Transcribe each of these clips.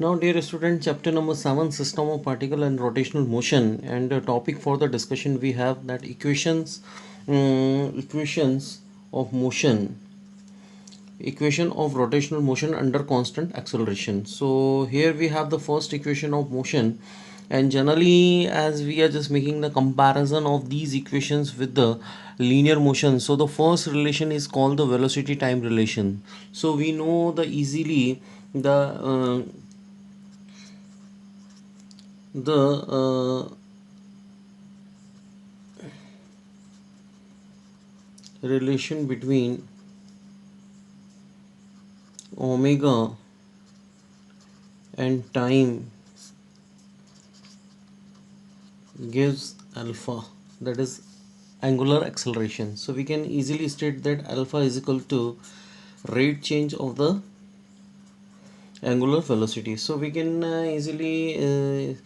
Now, dear student, chapter number 7, system of particle and rotational motion, and the topic for the discussion we have that equations of motion, equation of rotational motion under constant acceleration. So here we have the first equation of motion, and generally as we are just making the comparison of these equations with the linear motion, so the first relation is called the velocity time relation. So we know the easily the relation between omega and time gives alpha, that is angular acceleration. So we can easily state that alpha is equal to rate change of the angular velocity. So we can easily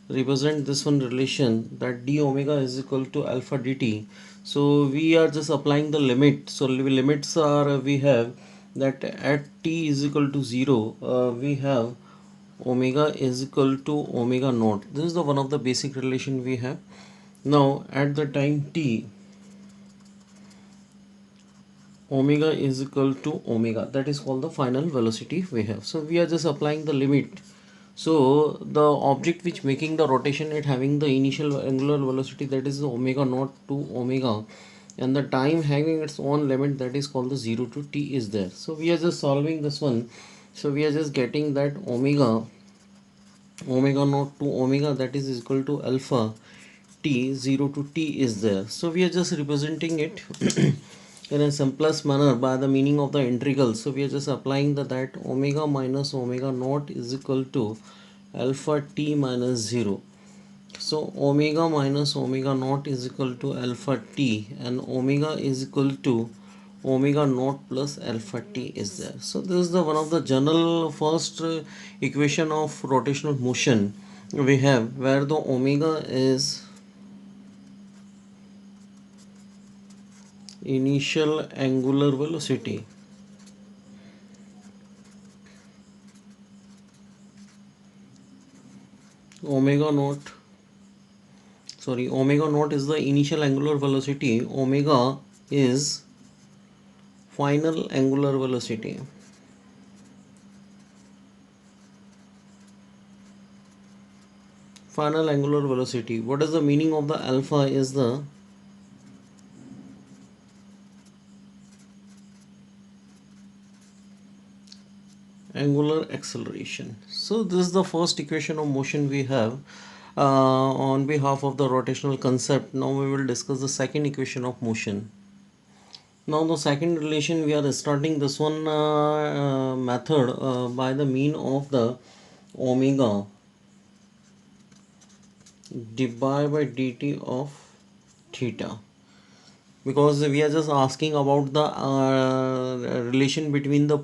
represent this one relation that d omega is equal to alpha dt. So we are just applying the limit. So limits are we have that at t is equal to 0 we have omega is equal to omega naught. This is the one of the basic relation we have. Now at the time t, omega is equal to omega, that is called the final velocity we have. So we are just applying the limit. So the object which making the rotation, it having the initial angular velocity, that is omega naught to omega, and the time having its own limit, that is called the 0 to t is there. So we are just solving this one. So we are just getting that omega naught to omega, that is equal to alpha t 0 to t is there. So we are just representing it in a simplest manner by the meaning of the integral. So we are just applying that omega minus omega naught is equal to alpha t minus 0. So omega minus omega naught is equal to alpha t, and omega is equal to omega naught plus alpha t is there. So this is the one of the general first equation of rotational motion we have, where the omega is initial angular velocity, omega naught is the initial angular velocity, omega is final angular velocity. Final angular velocity. What is the meaning of the alpha is the angular acceleration. So this is the first equation of motion we have on behalf of the rotational concept. Now we will discuss the second equation of motion. Now the second relation, we are starting this one method by the mean of the omega dy by dt of theta, because we are just asking about the relation between the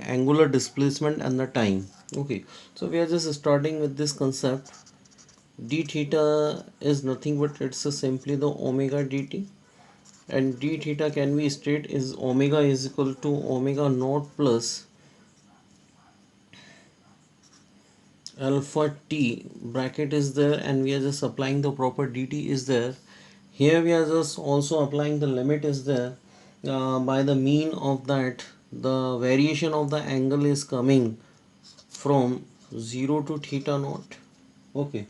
angular displacement and the time. Okay, so we are just starting with this concept. D theta is nothing but it's simply the omega dt, and d theta can be state is omega is equal to omega naught plus alpha t, bracket is there, and we are just applying the proper dt is there. Here we are just also applying the limit is there. By the mean of that, the variation of the angle is coming from 0 to theta naught. Okay,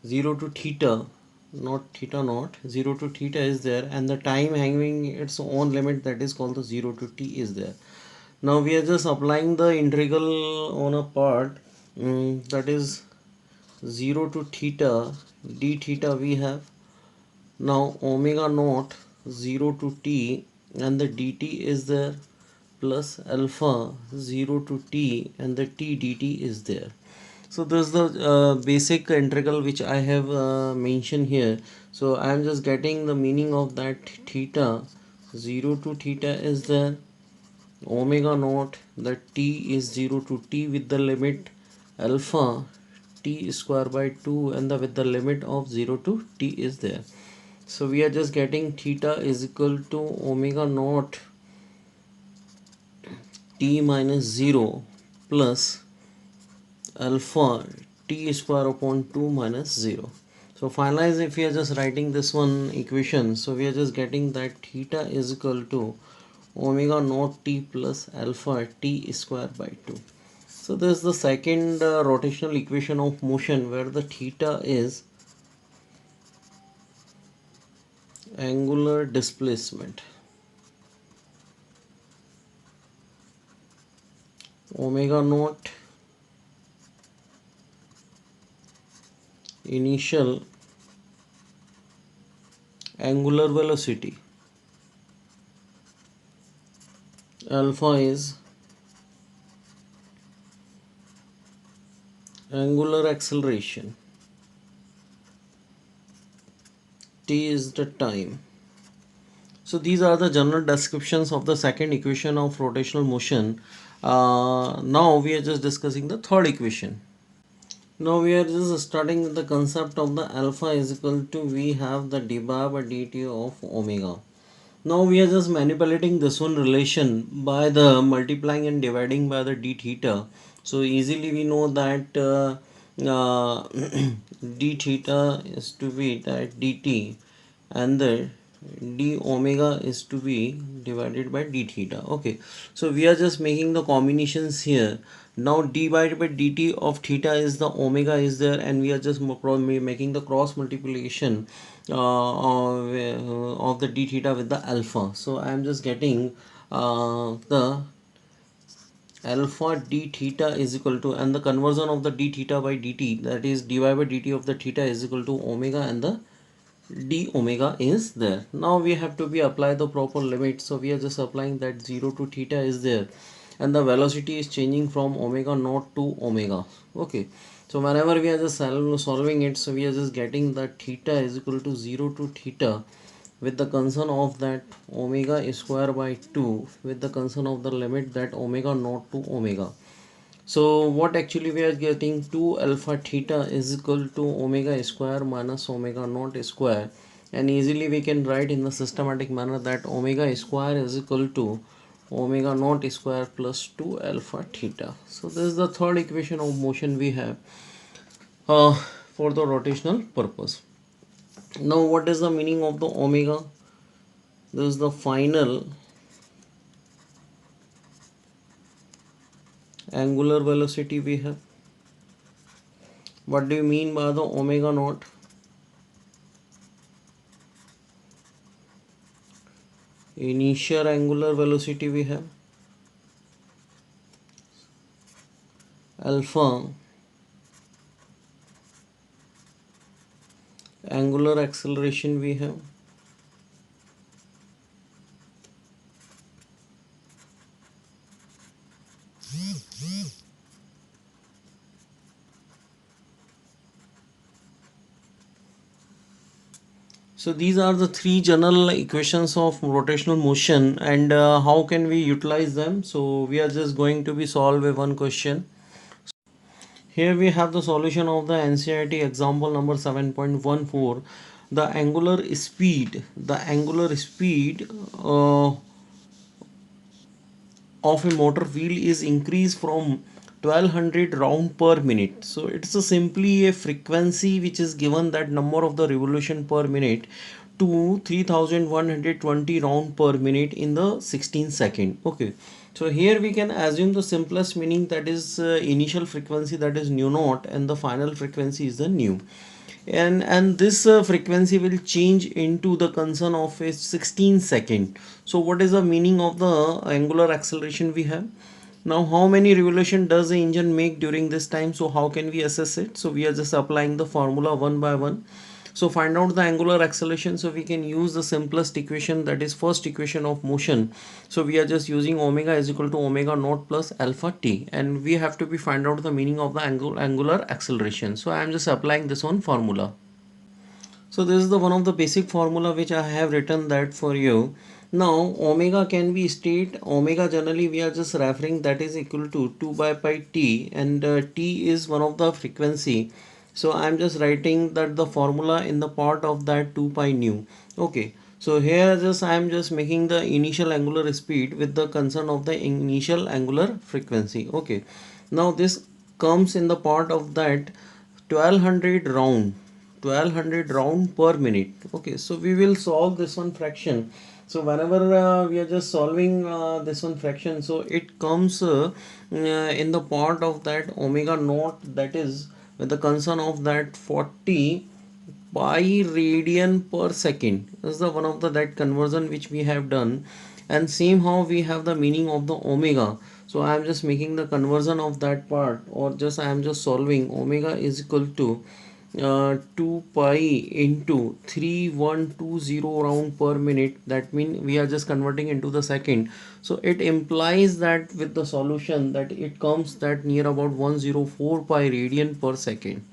0 to theta, not theta naught, 0 to theta is there, and the time having its own limit, that is called the 0 to t is there. Now we are just applying the integral on a part, that is 0 to theta d theta we have. Now omega naught 0 to t, and the dt is there, plus alpha 0 to t, and the t dt is there. So this is the basic integral which I have mentioned here. So I am just getting the meaning of that theta 0 to theta is there, omega naught, the t is 0 to t with the limit alpha t square by 2, and with the limit of 0 to t is there. So we are just getting theta is equal to omega naught t t minus 0 plus alpha t square upon 2 minus 0. So finalize, if we are just writing this one equation, so we are just getting that theta is equal to omega naught t plus alpha t square by 2. So this is the second rotational equation of motion, where the theta is angular displacement, omega naught initial angular velocity, alpha is angular acceleration, t is the time. So these are the general descriptions of the second equation of rotational motion. Now we are just discussing the third equation. Now we are just starting with the concept of the alpha is equal to, we have the d bar by dt of omega. Now we are just manipulating this one relation by the multiplying and dividing by the d theta. So easily we know that d theta is to be that dt, and the d omega is to be divided by d theta. Okay, so we are just making the combinations here. Now d by dt of theta is the omega is there, and we are just making the cross multiplication of the d theta with the alpha. So I am just getting the alpha d theta is equal to, and the conversion of the d theta by dt, that is dy by dt of the theta is equal to omega, and the d omega is there. Now we have to be apply the proper limit. So we are just applying that 0 to theta is there, and the velocity is changing from omega naught to omega. Okay, so whenever we are just solving it, so we are just getting that theta is equal to 0 to theta with the concern of that omega square by 2, with the concern of the limit that omega naught to omega. So what actually we are getting, 2 alpha theta is equal to omega square minus omega naught square, and easily we can write in the systematic manner that omega square is equal to omega naught square plus 2 alpha theta. So this is the third equation of motion we have for the rotational purpose. Now what is the meaning of the omega? This is the final angular velocity we have. What do you mean by the omega naught? Initial angular velocity we have. Alpha angular acceleration we have. So these are the three general equations of rotational motion, and how can we utilize them? So we are just going to be solve a one question. Here we have the solution of the NCERT example number 7.14. The angular speed of a motor wheel is increased from 1200 round per minute. So it's simply a frequency which is given, that number of the revolution per minute, to 3120 round per minute in the 16 second. Okay, so here we can assume the simplest meaning, that is initial frequency, that is nu naught, and the final frequency is the nu, and this frequency will change into the concern of a 16 second. So what is the meaning of the angular acceleration we have? Now how many revolution does the engine make during this time? So how can we assess it? So we are just applying the formula one by one. So find out the angular acceleration. So we can use the simplest equation, that is first equation of motion. So we are just using omega is equal to omega naught plus alpha t, and we have to be find out the meaning of the angular acceleration. So I am just applying this one formula. So this is the one of the basic formula which I have written that for you. Now omega can be state, omega generally we are just referring, that is equal to 2 by pi t, and t is one of the frequency. So I am just writing that the formula in the part of that 2 pi nu. Okay, So here just I am just making the initial angular speed with the concern of the initial angular frequency. Okay, now this comes in the part of that 1200 round per minute. Okay, so we will solve this one fraction. So whenever we are just solving this one fraction, so it comes in the part of that omega naught, that is with the concern of that 40 pi radian per second. This is the one of the that conversion which we have done, and same how we have the meaning of the omega. So I am just making the conversion of that part, or just I am just solving omega is equal to 2 pi into 3120 round per minute. That means we are just converting into the second. So it implies that with the solution that it comes that near about 104 pi radian per second.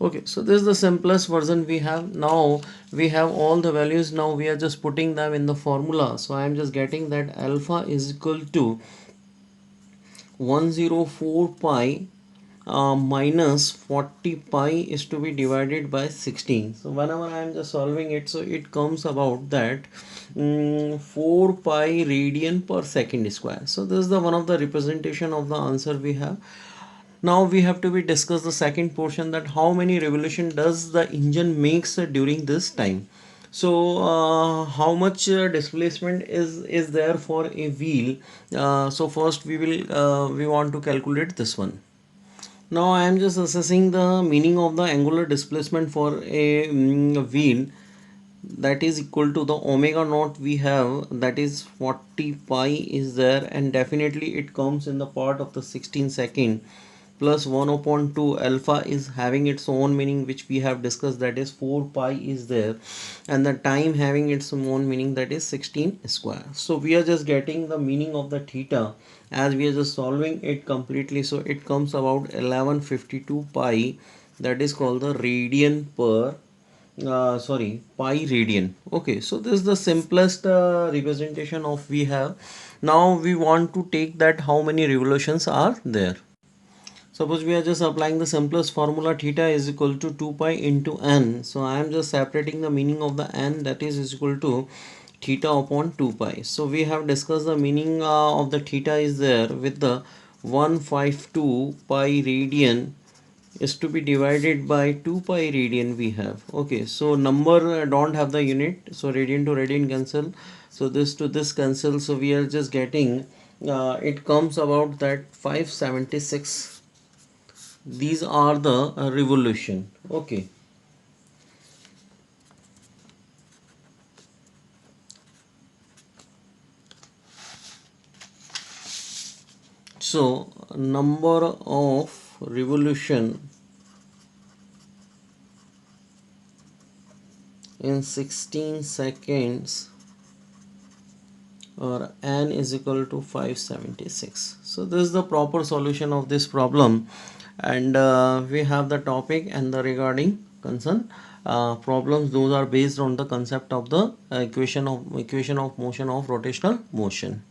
Okay, so this is the simplest version we have. Now we have all the values. Now we are just putting them in the formula. So I am just getting that alpha is equal to 104 pi minus 40 pi is to be divided by 16. So whenever I am just solving it, so it comes about that 4 pi radian per second square. So this is the one of the representation of the answer we have. Now we have to be discuss the second portion, that how many revolution does the engine makes during this time. So how much displacement is there for a wheel. So first we want to calculate this one. Now I am just assessing the meaning of the angular displacement for a wheel, that is equal to the omega naught we have, that is 40 pi is there, and definitely it comes in the part of the 16 second plus 1 upon 2 alpha is having its own meaning which we have discussed, that is 4 pi is there, and the time having its own meaning, that is 16 square. So we are just getting the meaning of the theta as we are just solving it completely. So it comes about 1152 pi, that is called the radian per pi radian. Okay, so this is the simplest representation of we have. Now we want to take that how many revolutions are there. Suppose we are just applying the simplest formula, theta is equal to 2 pi into n. So I am just separating the meaning of the n, that is equal to theta upon 2 pi. So we have discussed the meaning of the theta is there with the 152 pi radian is to be divided by 2 pi radian we have. Okay, so number don't have the unit, so radian to radian cancel, so this to this cancel, so we are just getting it comes about that 576. These are the revolution. Okay, so number of revolution in 16 seconds, or n is equal to 576. So this is the proper solution of this problem, and we have the topic and the regarding concern problems. Those are based on the concept of the equation of motion of rotational motion.